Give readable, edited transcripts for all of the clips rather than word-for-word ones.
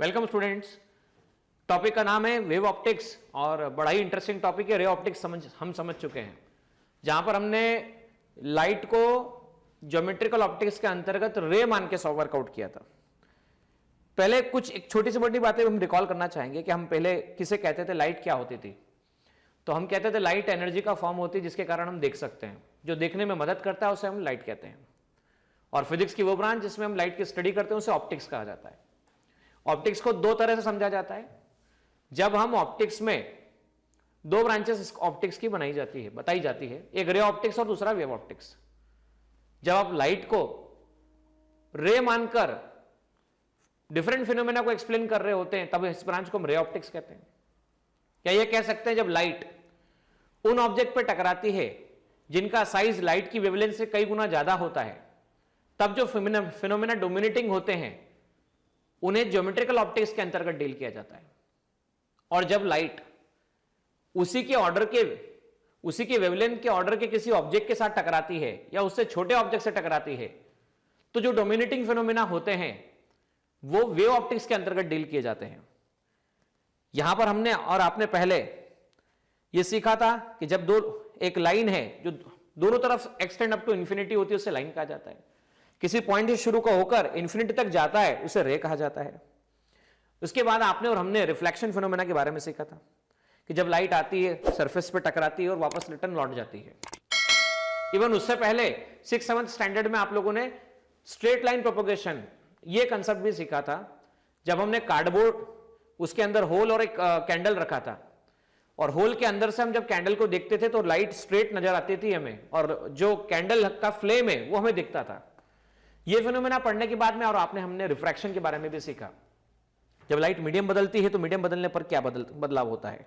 Welcome students. Topic का नाम है वेव ऑप्टिक्स और बड़ा ही इंटरेस्टिंग टॉपिक है। रे ऑप्टिक्स हम समझ चुके हैं, जहां पर हमने लाइट को ज्योमेट्रिकल ऑप्टिक्स के अंतर्गत रे मान के वर्कआउट किया था। पहले कुछ एक छोटी सी बड़ी बातें हम रिकॉल करना चाहेंगे कि हम पहले किसे कहते थे, लाइट क्या होती थी। तो हम कहते थे लाइट एनर्जी का फॉर्म होती है जिसके कारण हम देख सकते हैं, जो देखने में मदद करता है उसे हम लाइट कहते हैं। और फिजिक्स की वो ब्रांच जिसमें हम लाइट की स्टडी करते हैं उसे ऑप्टिक्स कहा जाता है। ऑप्टिक्स को दो तरह से समझा जाता है। जब हम ऑप्टिक्स में दो ब्रांचेस ऑप्टिक्स की बताई जाती है, एक रे ऑप्टिक्स और दूसरा वेव ऑप्टिक्स। जब आप लाइट को रे मानकर डिफरेंट फिनोमेना को एक्सप्लेन कर रहे होते हैं तब इस ब्रांच को हम रे ऑप्टिक्स कहते हैं। या ये कह सकते हैं जब लाइट उन ऑब्जेक्ट पर टकराती है जिनका साइज लाइट की वेवलेंथ से कई गुना ज्यादा होता है, तब जो फिनोमेना डोमिनेटिंग होते हैं उन्हें ज्योमेट्रिकल ऑप्टिक्स के अंतर्गत डील किया जाता है। और जब लाइट उसी के वेवलेंथ के ऑर्डर के किसी ऑब्जेक्ट के साथ टकराती है या उससे छोटे ऑब्जेक्ट से टकराती है, तो जो डोमिनेटिंग फिनोमेना होते हैं वो वेव ऑप्टिक्स के अंतर्गत डील किए जाते हैं। यहां पर हमने और आपने पहले यह सीखा था कि जब एक लाइन है जो दोनों तरफ एक्सटेंड अप टू इंफिनिटी होती है उसे लाइन कहा जाता है। किसी पॉइंट से शुरू का होकर इंफिनिटी तक जाता है उसे रे कहा जाता है। उसके बाद आपने और हमने रिफ्लेक्शन फिनोमेना के बारे में सीखा था कि जब लाइट आती है सरफेस पे टकराती है और वापस रिटर्न लौट जाती है। इवन उससे पहले 6th-7th स्टैंडर्ड में आप लोगों ने स्ट्रेट लाइन प्रोपोगेशन ये कंसेप्ट भी सीखा था, जब हमने कार्डबोर्ड उसके अंदर होल और एक कैंडल रखा था, और होल के अंदर से हम जब कैंडल को देखते थे तो लाइट स्ट्रेट नजर आती थी हमें, और जो कैंडल का फ्लेम है वो हमें दिखता था। ये फिनोमेना पढ़ने के बाद में और हमने रिफ्रैक्शन के बारे में भी सीखा। जब लाइट मीडियम बदलती है तो मीडियम बदलने पर क्या बदलाव होता है।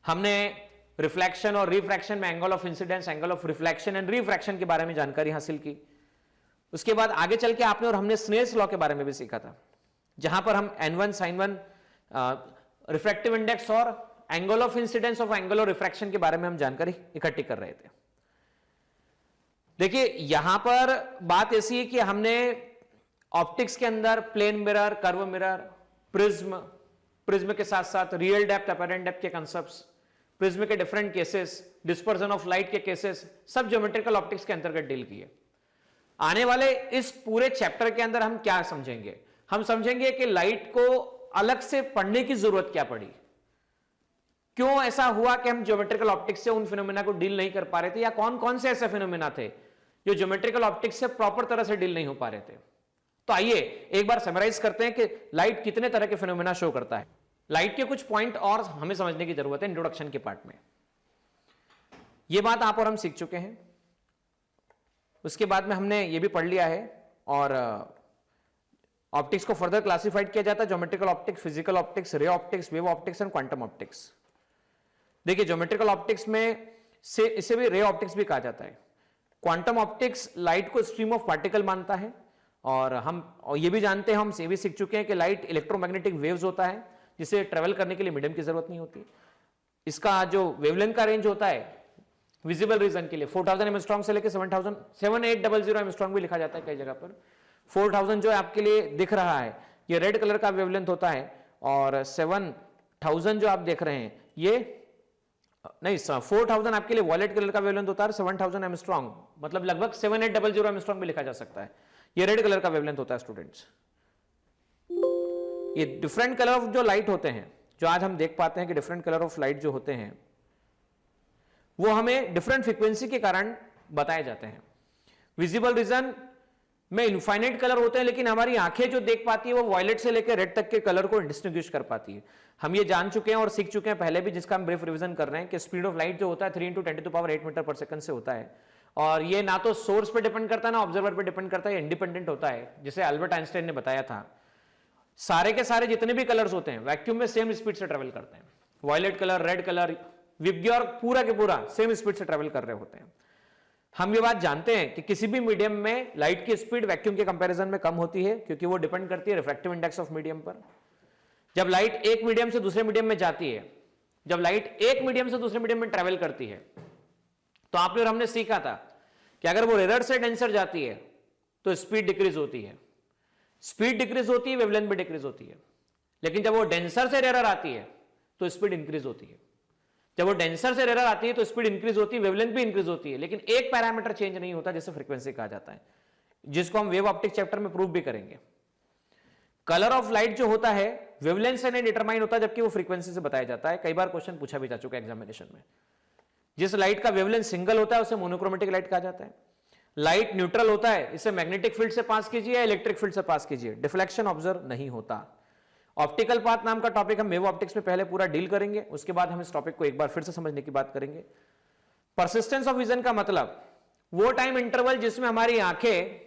हमने रिफ्लेक्शन और रिफ्रैक्शन में angle of incidence, angle of reflection and refraction के बारे में जानकारी हासिल की। उसके बाद आगे चल के आपने और हमने स्नेल्स लॉ के बारे में भी सीखा था, जहां पर हम n1 sin1 रिफ्रैक्टिव इंडेक्स और angle of incidence of angle और रिफ्रैक्शन के बारे में हम जानकारी इकट्ठी कर रहे थे। देखिए यहां पर बात ऐसी है कि हमने ऑप्टिक्स के अंदर plane mirror, curve mirror, prism के साथ साथ रियल डेप्थ, अपरेंट डेप्थ के कंसेप्ट्स, प्रिज्म के different cases, dispersion of light के केसेस, सब ज्योमेट्रिकल ऑप्टिक्स के अंतर्गत डील किए। आने वाले इस पूरे चैप्टर के अंदर हम क्या समझेंगे, हम समझेंगे कि लाइट को अलग से पढ़ने की जरूरत क्या पड़ी, क्यों ऐसा हुआ कि हम ज्योमेट्रिकल ऑप्टिक्स से उन फिनोमेना को डील नहीं कर पा रहे थे, या कौन कौन से ऐसे फिनोमेना थे जो ज्योमेट्रिकल ऑप्टिक्स से प्रॉपर तरह से डील नहीं हो पा रहे थे। तो आइए एक बार समराइज करते हैं कि लाइट कितने तरह के फिनोमेना शो करता है। लाइट के कुछ पॉइंट और हमें समझने की जरूरत है इंट्रोडक्शन के पार्ट में। यह बात आप और हम सीख चुके हैं। उसके बाद में हमने यह भी पढ़ लिया है, और ऑप्टिक्स को फर्दर क्लासिफाइड किया जाता है geometrical optics, physical optics, ray optics, wave optics and quantum optics. देखिए ज्योमेट्रिकल ऑप्टिक्स में से इसे भी रे ऑप्टिक्स भी कहा जाता है। क्वांटम ऑप्टिक्स लाइट को स्ट्रीम ऑफ पार्टिकल मानता है, और ये भी जानते हैं, हम ये भी सीख चुके हैं कि लाइट इलेक्ट्रोमैग्नेटिक वेव्स होता है जिसे ट्रेवल करने के लिए मीडियम की जरूरत नहीं होती। इसका जो वेवलेंथ का रेंज होता है विजिबल रीजन के लिए 4000 एंगस्ट्रॉम से लेकर 7800 एंगस्ट्रॉम भी लिखा जाता है कई जगह पर। 4000 जो आपके लिए दिख रहा है ये रेड कलर का वेवलेंथ होता है, और 7000 जो आप देख रहे हैं ये नहीं, 4000 आपके लिए वॉयलेट कलर का वेवलेंथ होता है। 7000 एंगस्ट्रॉम मतलब लगभग 7800 एंगस्ट्रॉम भी लिखा जा सकता है, ये रेड कलर का वेवलेंथ होता है स्टूडेंट्स। ये डिफरेंट कलर ऑफ जो लाइट होते हैं, जो आज हम देख पाते हैं कि डिफरेंट कलर ऑफ लाइट जो होते हैं वो हमें डिफरेंट फ्रीक्वेंसी के कारण बताए जाते हैं। विजिबल रीजन में इनफाइनाइट कलर होते हैं, लेकिन हमारी आंखें जो देख पाती है वो वॉयलेट से लेकर रेड तक के कलर को डिस्टिंग्विश कर पाती है। हम ये जान चुके हैं और सीख चुके हैं पहले भी, जिसका हम ब्रीफ रिवीजन कर रहे हैं कि स्पीड ऑफ लाइट जो होता है 3 × 10⁸ मीटर पर सेकंड से होता है, और ये ना तो सोर्स पे डिपेंड करता है ना ऑब्जर्वर पे डिपेंड करता है, इंडिपेंडेंट होता है, जिसे अल्बर्ट आइंस्टाइन ने बताया था। सारे के सारे जितने भी कलर्स होते हैं वैक्यूम में सेम स्पीड से ट्रेवल करते हैं। Violet colour, red colour, VIBGYOR पूरा के पूरा सेम स्पीड से ट्रेवल कर रहे होते हैं। हम ये बात जानते हैं कि किसी भी मीडियम में लाइट की स्पीड वैक्यूम के कंपैरिजन में कम होती है, क्योंकि वो डिपेंड करती है रिफ्रैक्टिव इंडेक्स ऑफ मीडियम पर। जब लाइट एक मीडियम से दूसरे मीडियम में जाती है, जब लाइट एक मीडियम से दूसरे मीडियम में ट्रेवल करती है, तो आपने और हमने सीखा था कि अगर वो रेयर से डेंसर जाती है तो स्पीड डिक्रीज होती है। स्पीड डिक्रीज होती है, वेवलेंथ भी डिक्रीज होती है। लेकिन जब वो डेंसर से रेयर आती है तो स्पीड इंक्रीज होती है। जब वो डेंसर से रेयर आती है तो स्पीड इंक्रीज होती है, वेवलेंथ भी इंक्रीज होती है, लेकिन एक पैरामीटर चेंज नहीं होता जिसे फ्रीक्वेंसी कहा जाता है, जिसको हम वेव ऑप्टिक्स चैप्टर में प्रूव भी करेंगे। कलर ऑफ लाइट जो होता है वेवलेंथ से नहीं डिटरमाइन होता, जबकि वो फ्रीक्वेंसी से बताया जाता है। कई बार क्वेश्चन पूछा भी जा चुका है एग्जामिनेशन में। जिस लाइट का वेवलेंथ सिंगल होता है उसे मोनोक्रोमेटिक लाइट कहा जाता है। लाइट न्यूट्रल होता है, इसे मैग्नेटिक फील्ड से पास कीजिए या इलेक्ट्रिक फील्ड से पास कीजिए, डिफ्लेक्शन ऑब्जर्व नहीं होता। ऑप्टिकल पाथ नाम का टॉपिक हम वेव ऑप्टिक्स में पहले पूरा डील करेंगे, उसके बाद हम इस टॉपिक को एक बार फिर से समझने की बात करेंगे। परसिस्टेंस ऑफ विजन का मतलब वो टाइम इंटरवल जिसमें हमारी आंखें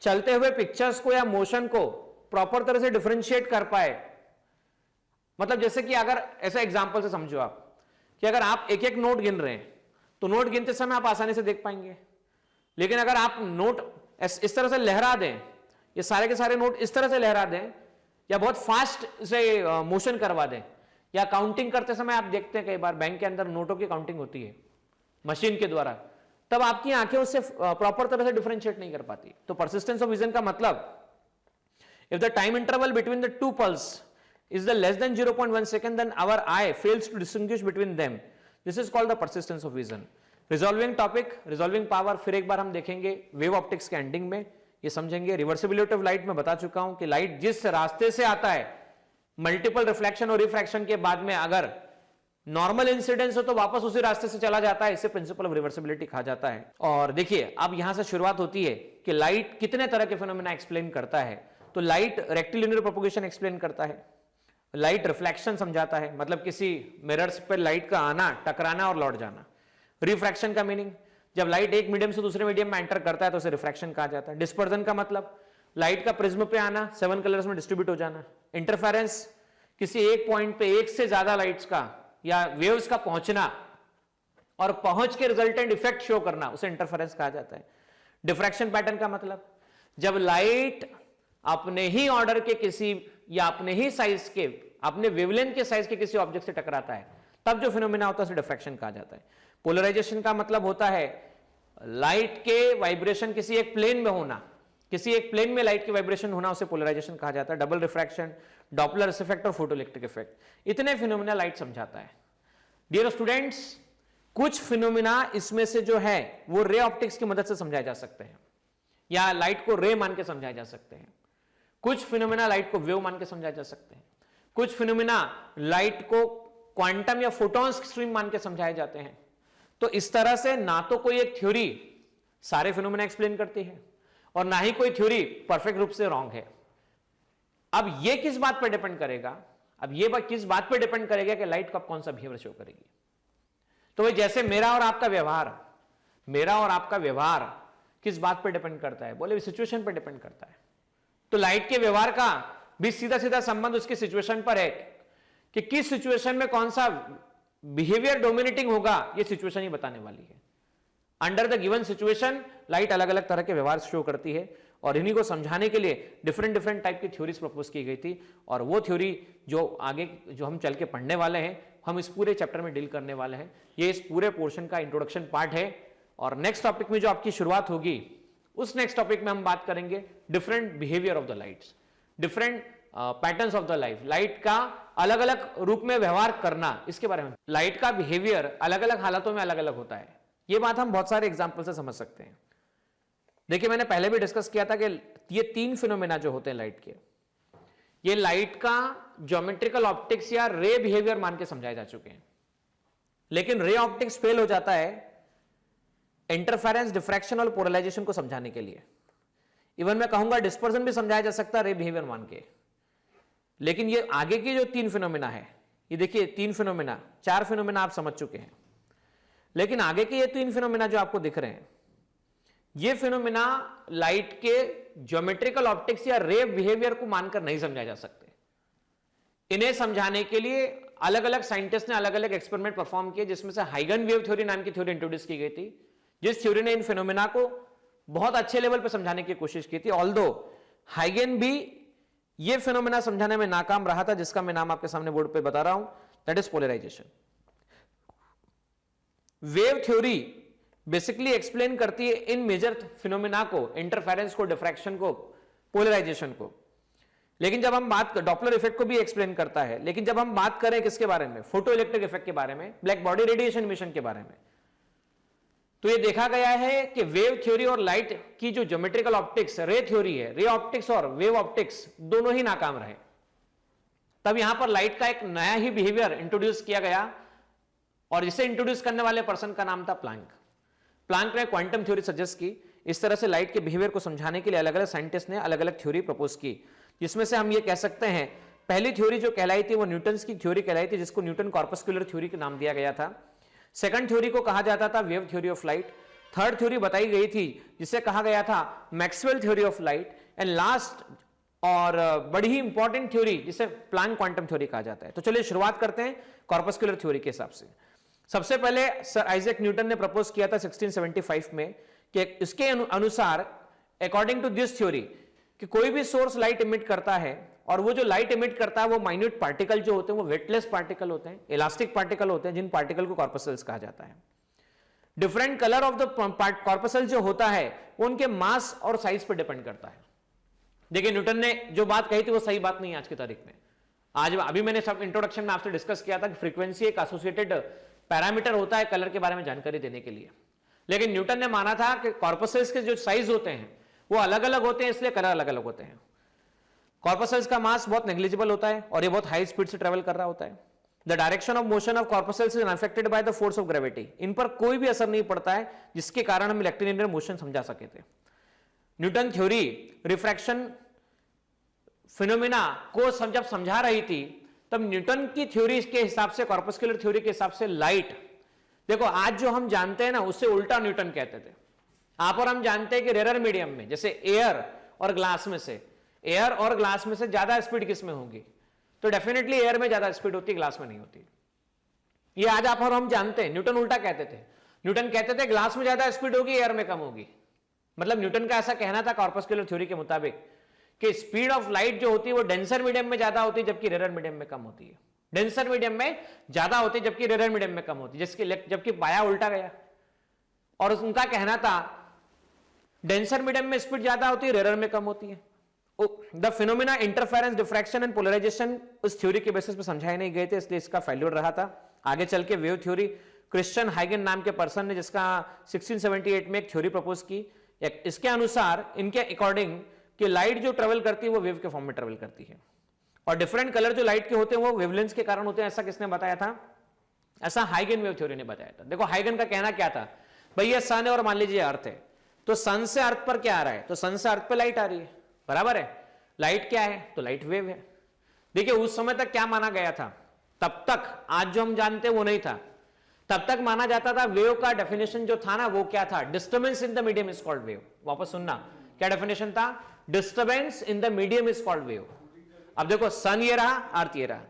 चलते हुए पिक्चर्स को या मोशन को प्रॉपर तरह से डिफरेंशिएट कर पाए। मतलब जैसे कि अगर ऐसा एग्जांपल से समझो आप कि अगर आप एक एक नोट गिन रहे हैं तो नोट गिनते समय आप आसानी से देख पाएंगे, लेकिन अगर आप नोट इस तरह से लहरा दें, ये सारे के सारे नोट इस तरह से लहरा दें या बहुत फास्ट से मोशन करवा दें, या काउंटिंग करते समय आप देखते हैं कई बार बैंक के अंदर नोटों की काउंटिंग होती है मशीन के द्वारा, तब आपकी आंखें उससे प्रॉपर तरह से डिफरेंशिएट नहीं कर पाती। तो परसिस्टेंस ऑफ विजन का मतलब if the time interval between the two pulse is the less than 0.1 second, then our eye fails to distinguish between them. This is called the persistence of vision. Resolving topic, resolving power फिर एक बार हम देखेंगे wave optics के ending में, ये समझेंगे। Reversibility of light में बता चुका हूं कि लाइट जिस रास्ते से आता है, मल्टीपल रिफ्लेक्शन और रिफ्रैक्शन के बाद में अगर नॉर्मल इंसिडेंस हो तो वापस उसी रास्ते से चला जाता है, इसे प्रिंसिपल ऑफ रिवर्सिबिलिटी कहा जाता है। और देखिए अब यहां से शुरुआत होती है कि लाइट कितने तरह के फिनोमेना एक्सप्लेन करता है। तो लाइट रेक्टिलिनियर प्रोपगेशन एक्सप्लेन करता है, लाइट रिफ्लेक्शन समझाता है, मतलब किसी मिरर्स पर लाइट का आना, टकराना और लौट जाना। रिफ्रैक्शन का मीनिंग, जब लाइट एक मीडियम से दूसरे मीडियम में एंटर करता है तो उसे रिफ्रैक्शन कहा जाता है। डिस्पर्जन का मतलब लाइट का प्रिज्म पे आना, 7 कलर्स में डिस्ट्रीब्यूट हो जाना। इंटरफेरेंस, किसी एक पॉइंट पे एक से ज्यादा लाइट्स का या वेव्स का पहुंचना और पहुंच के रिजल्टेंट इफेक्ट शो करना, उसे इंटरफेरेंस कहा जाता है। डिफ्रैक्शन पैटर्न का मतलब जब लाइट अपने ही ऑर्डर के किसी या अपने ही साइज के, अपने वेवलेंथ के साइज के किसी ऑब्जेक्ट से टकराता है, तब जो फिनोमेना होता है उसे डिफ्रैक्शन कहा जाता है। पोलराइजेशन का मतलब होता है लाइट के वाइब्रेशन किसी एक प्लेन में होना, किसी एक प्लेन में लाइट की वाइब्रेशन होना, उसे पोलराइजेशन कहा जाता है। डबल रिफ्रैक्शन, डॉपलर इफेक्ट और फोटोइलेक्ट्रिक इफेक्ट, इतने फिनोमेना लाइट समझाता है। डियर स्टूडेंट्स, कुछ फिनोमेना इसमें से जो है वो रे ऑप्टिक्स की मदद से समझाए जा सकते हैं, या लाइट को रे मान के समझाए जा सकते हैं। कुछ फिनोमेना लाइट को वेव मान के समझाए जा सकते हैं। कुछ फिनोमेना लाइट को क्वांटम या फोटॉन्स स्ट्रीम मान के समझाए जाते हैं। तो इस तरह से ना तो कोई एक थ्योरी सारे फिनोमेना एक्सप्लेन करती है और ना ही कोई थ्योरी परफेक्ट रूप से रॉन्ग है। अब ये किस बात पर डिपेंड करेगा, किस बात पर डिपेंड करेगा कि लाइट कब कौन सा बिहेवियर शो करेगी। तो भाई जैसे मेरा और आपका व्यवहार किस बात पर डिपेंड करता है, बोले सिचुएशन पर डिपेंड करता है। तो लाइट के व्यवहार का भी सीधा सीधा संबंध उसकी सिचुएशन पर है कि किस सिचुएशन में कौन सा बिहेवियर डोमिनेटिंग होगा, ये सिचुएशन ही बताने वाली है। Under the given situation light अलग अलग तरह के व्यवहार शो करती है, और इन्हीं को समझाने के लिए डिफरेंट टाइप की थ्योरीज प्रपोज की गई थी। और वो थ्योरी जो आगे जो हम चल के पढ़ने वाले हैं, हम इस पूरे चैप्टर में डील करने वाले हैं। ये इस पूरे पोर्शन का इंट्रोडक्शन पार्ट है, और नेक्स्ट टॉपिक में जो आपकी शुरुआत होगी, उस नेक्स्ट टॉपिक में हम बात करेंगे different behaviour of the lights, different patterns of the light का अलग अलग रूप में व्यवहार करना, इसके बारे में। लाइट का बिहेवियर अलग अलग हालातों में अलग अलग होता है, ये बात हम बहुत सारे एग्जाम्पल से समझ सकते हैं। देखिए मैंने पहले भी डिस्कस किया था कि ये 3 फिनोमेना जो होते हैं लाइट के, ये लाइट का ज्योमेट्रिकल ऑप्टिक्स या रे बिहेवियर मान के समझाए जा चुके हैं। लेकिन रे ऑप्टिक्स फेल हो जाता है इंटरफेरेंस, डिफ्रैक्शन और पोलराइजेशन को समझाने के लिए। इवन मैं कहूंगा डिस्पर्जन भी समझाया जा सकता है रे बिहेवियर मान के। लेकिन ये आगे की जो 3 फिनोमेना है, ये देखिए 3 फिनोमेना, 4 फिनोमेना आप समझ चुके हैं, लेकिन आगे के ये 3 फिनोमेना जो आपको दिख रहे हैं, ये फिनोमेना लाइट के ज्योमेट्रिकल ऑप्टिक्स या रे बिहेवियर को मानकर नहीं समझाए जा सकते। इन्हें समझाने के लिए अलग अलग साइंटिस्ट ने अलग अलग एक्सपेरिमेंट परफॉर्म किए, जिसमें से हाइगन वेव थ्योरी नाम की थ्योरी इंट्रोड्यूस की गई थी, जिस थ्योरी ने इन फिनोमेना को बहुत अच्छे लेवल पर समझाने की कोशिश की थी। ऑल्दो हाइगन भी ये फिनोमेना समझाने में नाकाम रहा था, जिसका मैं नाम आपके सामने बोर्ड पे बता रहा हूं, that is polarisation. Wave theory basically explain करती है इन मेजर फिनोमेना को, इंटरफेरेंस को, डिफ्रैक्शन को, पोलराइजेशन को। लेकिन जब हम बात डॉपलर इफेक्ट को भी एक्सप्लेन करता है, लेकिन जब हम बात करें किसके बारे में, फोटो इलेक्ट्रिक इफेक्ट के बारे में, ब्लैक बॉडी रेडिएशन मिशन के बारे में, तो ये देखा गया है कि वेव थ्योरी और लाइट की जो ज्योमेट्रिकल ऑप्टिक्स रे थ्योरी है, रे ऑप्टिक्स और वेव ऑप्टिक्स दोनों ही नाकाम रहे। तब यहां पर लाइट का एक नया ही बिहेवियर इंट्रोड्यूस किया गया और इसे इंट्रोड्यूस करने वाले पर्सन का नाम था प्लैंक। प्लैंक ने क्वांटम थ्योरी सजेस्ट की। इस तरह से लाइट के बिहेवियर को समझाने के लिए अलग अलग साइंटिस्ट ने अलग अलग थ्योरी प्रपोज की, जिसमें से हम ये कह सकते हैं पहली थ्योरी जो कहलाई थी वो न्यूटन्स की थ्योरी कहलाई थी, जिसको न्यूटन कॉर्पस्कुलर थ्योरी का नाम दिया गया था। सेकंड थ्योरी को कहा जाता था wave theory of light. Third theory बताई गई थी जिसे कहा गया था Maxwell theory of light. And last और बड़ी ही इंपॉर्टेंट थ्योरी जिसे प्लैंक क्वांटम थ्योरी कहा जाता है। तो चलिए शुरुआत करते हैं कॉर्पस्कुलर थ्योरी के हिसाब से। सबसे पहले सर आइजैक न्यूटन ने प्रपोज किया था 1675 में कि इसके अनुसार अकॉर्डिंग टू दिस थ्योरी कि कोई भी सोर्स लाइट इमिट करता है और वो जो लाइट इमिट करता है वो माइन्यूट पार्टिकल जो होते हैं वो वेटलेस पार्टिकल होते हैं, इलास्टिक पार्टिकल होते हैं, जिन पार्टिकल को कॉर्पसल्स कहा जाता है। Different colour of the corpuscle जो होता है वो उनके मास और साइज पर डिपेंड करता है। देखिए न्यूटन ने जो बात कही थी वो सही बात नहीं है आज की तारीख में। आज अभी मैंने सब इंट्रोडक्शन में आपसे डिस्कस किया था कि फ्रीक्वेंसी एक एसोसिएटेड पैरामीटर होता है कलर के बारे में जानकारी देने के लिए, लेकिन न्यूटन ने माना था कि कॉर्पसल्स के जो साइज होते हैं वो अलग अलग होते हैं, इसलिए कलर अलग अलग होते हैं। कॉर्पसल्स का मास बहुत नेग्लिजिबल होता है और ये बहुत हाई स्पीड से ट्रेवल कर रहा होता है। The direction of motion of corpuscles is unaffected by the force of gravity. इन पर कोई भी असर नहीं पड़ता है जिसके कारण हम इलेक्ट्रोलिनियर मोशन समझा सके थे। न्यूटन थ्योरी रिफ्रैक्शन फिनोमिना को जब समझा रही थी तब न्यूटन की थ्योरी के हिसाब से, कॉर्पस्कुलर थ्योरी के हिसाब से लाइट, देखो आज जो हम जानते हैं ना उससे उल्टा न्यूटन कहते थे। आप और हम जानते हैं कि रेयर मीडियम में जैसे एयर और ग्लास में से, एयर और ग्लास में से ज्यादा स्पीड किस में होगी, तो डेफिनेटली एयर में ज्यादा स्पीड होती है, ग्लास में नहीं होती। ये आज आप और हम जानते हैं। न्यूटन उल्टा कहते थे। न्यूटन कहते थे ग्लास में ज्यादा स्पीड होगी, एयर में कम होगी। मतलब न्यूटन का ऐसा कहना था कॉर्पस्कुलर थ्योरी के मुताबिक कि स्पीड ऑफ लाइट जो होती है वो डेंसर मीडियम में ज्यादा होती है जबकि रेयर मीडियम में कम होती है। डेंसर मीडियम में ज्यादा होती है जबकि रेयर मीडियम में कम होती है, जबकि पाया उल्टा गया। और उनका कहना था डेंसर मीडियम में स्पीड ज्यादा होती है, रेयर में कम होती है। The phenomena interference, diffraction and polarisation उस थ्योरी के बेसिस पे समझाए नहीं गए थे, इसलिए इसका फेल्यूर रहा था। आगे चल के वेव थ्योरी क्रिश्चियन हाइगन नाम के पर्सन ने जिसका 1678 में एक थ्योरी प्रपोज की। इसके अनुसार, इनके अकॉर्डिंग, कि लाइट जो ट्रेवल करती है वो वेव के फॉर्म में ट्रेवल करती है और डिफरेंट कलर जो लाइट के होते हैं वो वेवलेंथ के कारण होते हैं। ऐसा किसने बताया था? ऐसा हाइगन वेव थ्योरी ने बताया था। देखो हाइगन का कहना क्या था, भाई ये सन है और मान लीजिए अर्थ है, तो सन से अर्थ पर क्या आ रहा है, तो सन से अर्थ पर लाइट आ रही है, बराबर है। लाइट क्या है, तो लाइट वेव है। देखिए उस समय तक क्या माना गया था, तब तक आज जो हम जानते हैं वो नहीं था। तब तक माना जाता था वेव का डेफिनेशन जो था ना वो क्या था, disturbance in the medium is called wave. वापस सुनना, क्या डेफिनेशन था, disturbance in the medium is called wave. अब देखो सन ये रहा, अर्थ ये रहा,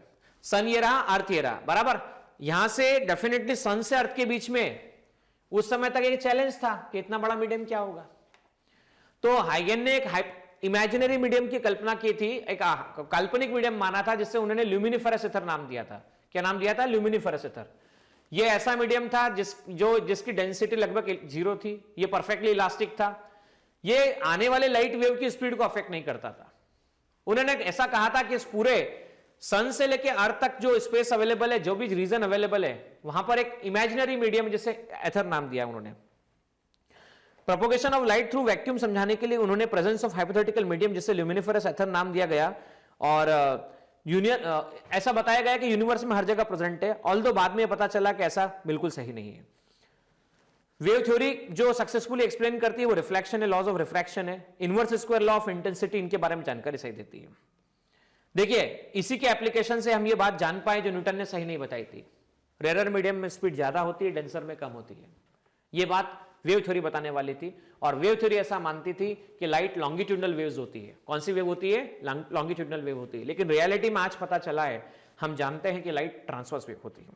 सन ये रहा, अर्थ ये रहा, बराबर। यहां से डेफिनेटली सन से अर्थ के बीच में उस समय तक एक चैलेंज था कि इतना बड़ा मीडियम क्या होगा। तो हाइगन ने एक इमेजिनरी मीडियम की कल्पना की थी, एक काल्पनिक मीडियम माना था जिससे उन्होंने ल्यूमिनिफरस ईथर नाम दिया था। क्या नाम दिया था? ल्यूमिनिफरस ईथर। ये ऐसा मीडियम था जिसकी डेंसिटी लगभग 0 थी, ये परफेक्टली इलास्टिक था, ये आने वाले लाइट वेव की स्पीड को अफेक्ट नहीं करता था। उन्होंने ऐसा कहा था कि इस पूरे सन से लेके अर्थ तक जो स्पेस अवेलेबल है, जो भी रीजन अवेलेबल है, वहां पर एक इमेजिनरी मीडियम जिसे एथर नाम दिया उन्होंने। Propagation of light through vacuum समझाने के लिए उन्होंने प्रेजेंस ऑफ हाइपोथेटिकल मीडियम जिसे ल्यूमिनिफरस एथर नाम दिया गया। और ऐसा बताया गया कि यूनिवर्स में हर जगह प्रेजेंट है, ऑल्दो बाद में पता चला कि ऐसा बिल्कुल सही नहीं है। वेव थ्योरी जो सक्सेसफुली एक्सप्लेन करती है वो रिफ्लेक्शन है, लॉज ऑफ रिफ्रैक्शन है, inverse square law of intensity, इनके बारे में जानकारी सही देती है। देखिए इसी के एप्लीकेशन से हम ये बात जान पाए जो न्यूटन ने सही नहीं बताई थी, रेयर मीडियम में स्पीड ज्यादा होती है, डेंसर में कम होती है। ये बात वेव थ्योरी बताने वाली थी। और वेव थ्योरी ऐसा मानती थी कि लाइट लॉन्गिट्यूडनल वेव्स होती है। कौन सी वेव होती है? लॉन्गिट्यूडनल वेव होती है। लेकिन रियलिटी में आज पता चला है, हम जानते हैं कि लाइट ट्रांसवर्स वेव होती है।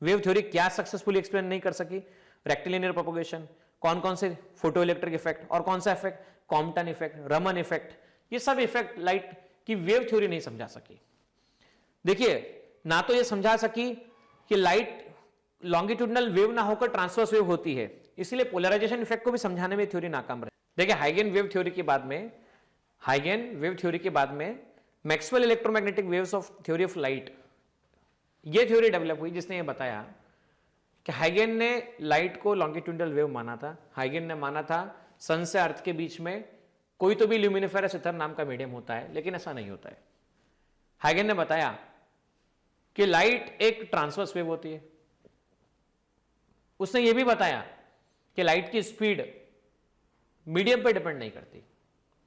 वेव थ्योरी क्या सक्सेसफुली एक्सप्लेन नहीं कर सकी? रेक्टिलिनियर प्रोपोगेशन, कौन कौन से फोटो इलेक्ट्रिक इफेक्ट, और कौन सा effect, Compton effect, Raman effect, ये सब इफेक्ट लाइट की वेव थ्योरी नहीं समझा सकी। देखिए ना तो ये समझा सकी कि लाइट लॉन्गिट्यूडनल वेव ना होकर ट्रांसवर्स वेव होती है, इसलिए पोलराइजेशन इफेक्ट को भी समझाने में थ्योरी नाकाम रही। देखिए हाइगन वेव थ्योरी के बाद में हाइगेन वेव थ्योरी के बाद में Maxwell electromagnetic waves of theory of light, ये थ्योरी डेवलप हुई जिसने ये बताया कि हाइगेन ने लाइट को लॉन्गिट्यूडनल वेव माना था। हाइगेन ने माना था सन से अर्थ के बीच में कोई तो भी ल्यूमिनिफेरस ईथर नाम का मीडियम होता है, लेकिन ऐसा नहीं होता है। हाइगेन ने बताया कि लाइट एक ट्रांसवर्स वेव होती है। उसने यह भी बताया कि लाइट की स्पीड मीडियम पे डिपेंड नहीं करती।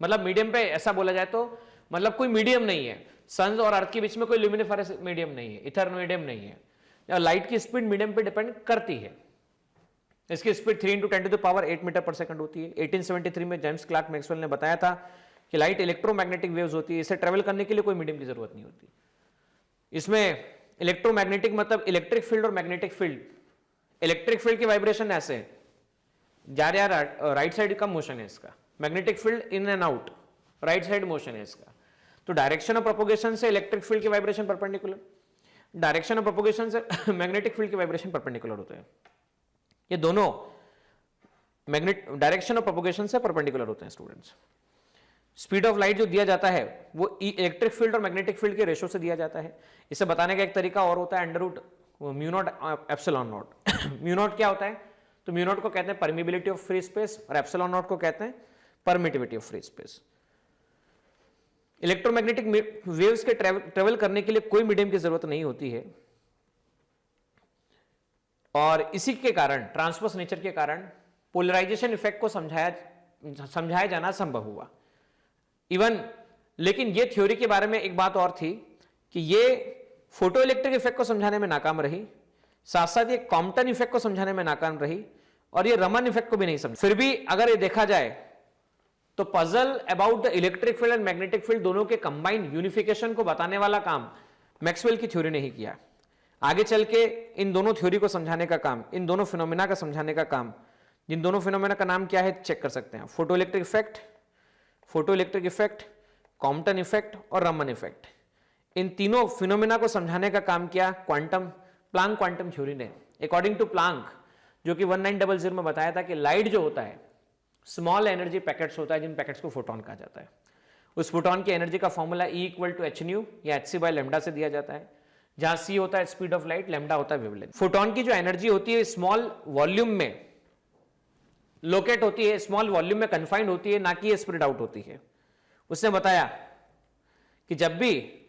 मतलब मीडियम पे ऐसा बोला जाए तो मतलब कोई मीडियम नहीं है, सन और अर्थ के बीच में कोई ल्यूमिनिफेरस मीडियम नहीं है, इथर मीडियम नहीं है। लाइट की स्पीड मीडियम पे डिपेंड करती है। इसकी स्पीड 3 × 10⁸ मीटर पर सेकंड होती है। 1873 में जेम्स क्लार्क मैक्सवेल ने बताया था कि लाइट इलेक्ट्रोमैग्नेटिक वेव्स होती है, इसे ट्रेवल करने के लिए कोई मीडियम की जरूरत नहीं होती। इसमें इलेक्ट्रोमैग्नेटिक मतलब इलेक्ट्रिक फील्ड और मैग्नेटिक फील्ड। इलेक्ट्रिक फील्ड की वाइब्रेशन ऐसे जा रहा, राइट साइड का मोशन है इसका। Magnetic field in and out, right side motion है इसका। तो डायरेक्शन ऑफ प्रोपोगेशन से इलेक्ट्रिक फील्ड की vibration perpendicular, direction of propagation से मैग्नेटिक फील्ड की वाइब्रेशन परपेंडिकुलर होते हैं। ये दोनों मैग्नेट डायरेक्शन ऑफ प्रोपोगेशन से परपेंडिकुलर होते हैं स्टूडेंट्स। स्पीड ऑफ लाइट जो दिया जाता है वो इलेक्ट्रिक फील्ड और मैग्नेटिक फील्ड के रेशो से दिया जाता है। इसे बताने का एक तरीका और होता है under root mu naught epsilon naught. Mu naught क्या होता है? तो म्यू नॉट को कहते हैं परमिबिलिटी ऑफ फ्री स्पेस और एप्सिलॉन नॉट को कहते हैं permittivity of free space. Electromagnetic waves के ट्रेवल करने के लिए कोई मीडियम की जरूरत नहीं होती है और इसी के कारण, ट्रांसवर्स नेचर के कारण पोलराइजेशन इफेक्ट को समझाया जाना संभव हुआ। इवन लेकिन ये थ्योरी के बारे में एक बात और थी कि ये फोटो इलेक्ट्रिक इफेक्ट को समझाने में नाकाम रही, साथ साथ ये कॉम्पटन इफेक्ट को समझाने में नाकाम रही और ये रमन इफेक्ट को भी नहीं समझ। फिर भी अगर ये देखा जाए तो puzzle about the electric field and magnetic field दोनों के कंबाइंड यूनिफिकेशन को बताने वाला काम मैक्सवेल की थ्योरी ने ही किया। आगे चल के इन दोनों थ्योरी को समझाने का काम, इन दोनों फिनोमेना का समझाने का काम, जिन दोनों फिनोमेना का नाम क्या है चेक कर सकते हैं। Photo electric effect, Compton effect और रमन इफेक्ट। इन तीनों फिनोमेना को समझाने का काम किया प्लांक क्वांटम थ्योरी ने। अकॉर्डिंग टू प्लांक, जो कि 1900 में बताया था कि लाइट जो होता है स्मॉल एनर्जी पैकेट्स होता है, जिन पैकेट्स को फोटोन कहा जाता है। उस फोटोन की एनर्जी का फॉर्मूला E = hν या hc/λ से दिया जाता है, जहां c होता है स्पीड ऑफ लाइट, λ होता है वेवलेंथ। फोटोन की जो एनर्जी होती है स्मॉल वॉल्यूम में लोकेट होती है, स्मॉल वॉल्यूम में कन्फाइंड होती है, ना कि ये स्प्रेड आउट होती है। उसने बताया कि जब भी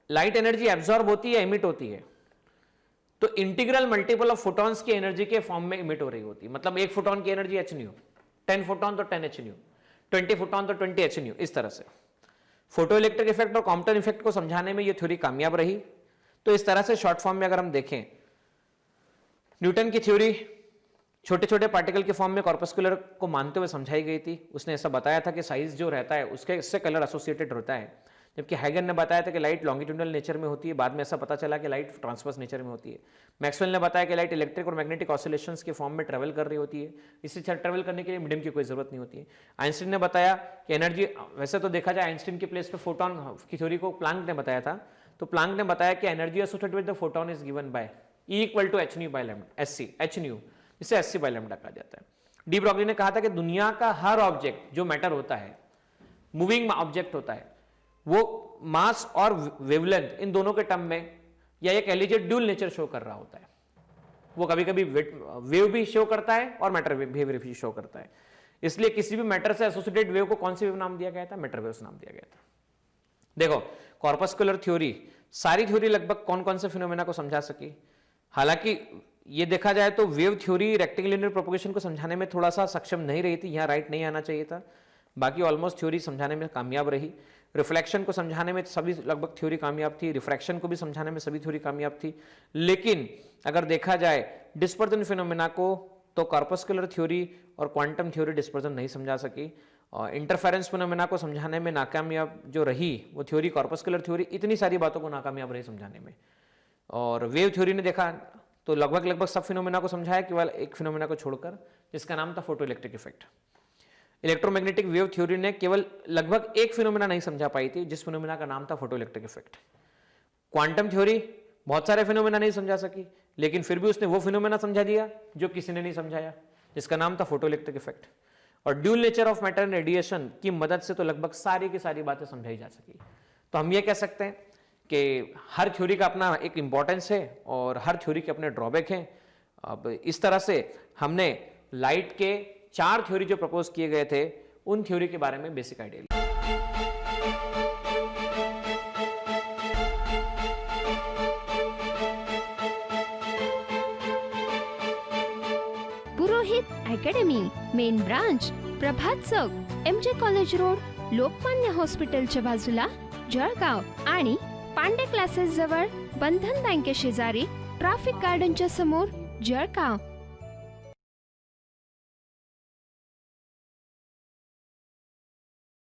लाइट एनर्जी एब्जॉर्ब होती है, इमिट होती है, तो इंटीग्रल मल्टीपल ऑफ फोटॉन्स की एनर्जी के फॉर्म में इमिट हो रही होती है। मतलब एक फोटोन की एनर्जी hν, 10 फोटोन तो 10 hν, 20 फोटोन तो 20 hν, इस तरह से। फोटो इलेक्ट्रिक इफेक्ट और कॉम्पटन इफेक्ट को समझाने में यह थ्योरी कामयाब रही। तो इस तरह से शॉर्ट फॉर्म में अगर हम देखें, न्यूटन की थ्योरी छोटे छोटे पार्टिकल के फॉर्म में कॉर्पस्कुलर को मानते हुए समझाई गई थी। उसने ऐसा बताया था कि साइज जो रहता है उसके इससे कलर एसोसिएटेड होता है, जबकि हाइगन ने बताया था कि लाइट लॉन्गिट्यूडनल नेचर में होती है। बाद में ऐसा पता चला कि लाइट ट्रांसवर्स नेचर में होती है। मैक्सवेल ने बताया कि लाइट इलेक्ट्रिक और मैग्नेटिक ऑसिलेशंस के फॉर्म में ट्रेवल कर रही होती है, इसी ट्रेवल करने के लिए मीडियम की कोई जरूरत नहीं होती है। आइंस्टीन ने बताया कि एनर्जी, वैसे तो देखा जाए आइंस्टीन की प्लेस पे फोटोन की थ्योरी को प्लांक ने बताया था, तो प्लांक ने बताया कि energy associated with the photon is given by E = hν, इसे hc/λ कहा जाता है। डी ब्रॉगली ने कहा था कि दुनिया का हर ऑब्जेक्ट जो मैटर होता है, मूविंग ऑब्जेक्ट होता है, वो मास और वेवलेंथ इन दोनों के टर्म में या एक एलिजेड ड्यूल नेचर शो कर रहा होता है। वो कभी कभी वेव भी शो करता है और मैटर बिहेवियर भी शो करता है। इसलिए किसी भी मैटर से एसोसिएटेड वेव को कौन सी वेव नाम दिया गया था? मैटर वेव्स नाम दिया गया था। देखो, कॉर्पस्कुलर थ्योरी, सारी थ्योरी लगभग कौन कौन से फिनोमेना को समझा सकी। हालांकि ये देखा जाए तो वेव थ्योरी रेक्टेंगुलर प्रोपगेशन को समझाने में थोड़ा सा सक्षम नहीं रही थी, यहाँ राइट नहीं आना चाहिए था। बाकी ऑलमोस्ट थ्योरी समझाने में कामयाब रही। रिफ्लेक्शन को समझाने में सभी लगभग थ्योरी कामयाब थी, रिफ्रैक्शन को भी समझाने में सभी थ्योरी कामयाब थी। लेकिन अगर देखा जाए डिस्पर्जन फिनोमेना को, तो कॉर्पस्कुलर थ्योरी और क्वांटम थ्योरी डिस्पर्जन नहीं समझा सकी। और इंटरफेरेंस फिनोमेना को समझाने में नाकामयाब जो रही वो थ्योरी कॉर्पस्कुलर थ्योरी इतनी सारी बातों को नाकामयाब रही समझाने में। और वेव थ्योरी ने देखा तो लगभग सब फिनोमेना को समझाया, केवल एक फिनोमेना को छोड़कर, जिसका नाम था photo electric effect. Electromagnetic wave theory ने केवल लगभग एक फिनोमेना नहीं समझा पाई थी, जिस फिनोमेना का नाम था photo electric effect. Quantum theory बहुत सारे फिनोमेना नहीं समझा सकी, लेकिन फिर भी उसने वो फिनोमेना समझा दिया जो किसी ने नहीं समझाया, जिसका नाम था फोटो इलेक्ट्रिक इफेक्ट। और dual nature of matter and radiation की मदद से तो लगभग सारी की सारी बातें समझाई जा सकी। तो हम ये कह सकते हैं कि हर थ्योरी का अपना एक इंपॉर्टेंस है और हर थ्योरी के अपने ड्रॉबैक हैं। अब इस तरह से हमने लाइट के 4 थ्योरी जो प्रपोज किए गए थे उन थ्योरी के बारे में बेसिक आइडिया लिया। पुरोहित अकॅडमी, मेन ब्रांच, प्रभात चौक, MJ कॉलेज रोड, लोकमान्य हॉस्पिटलच्या बाजूला, जळगाव आणि पांडे क्लासेस जवळ, बंधन बँके शेजारी, ट्रॅफिक गार्डनच्या समोर, जळगाव।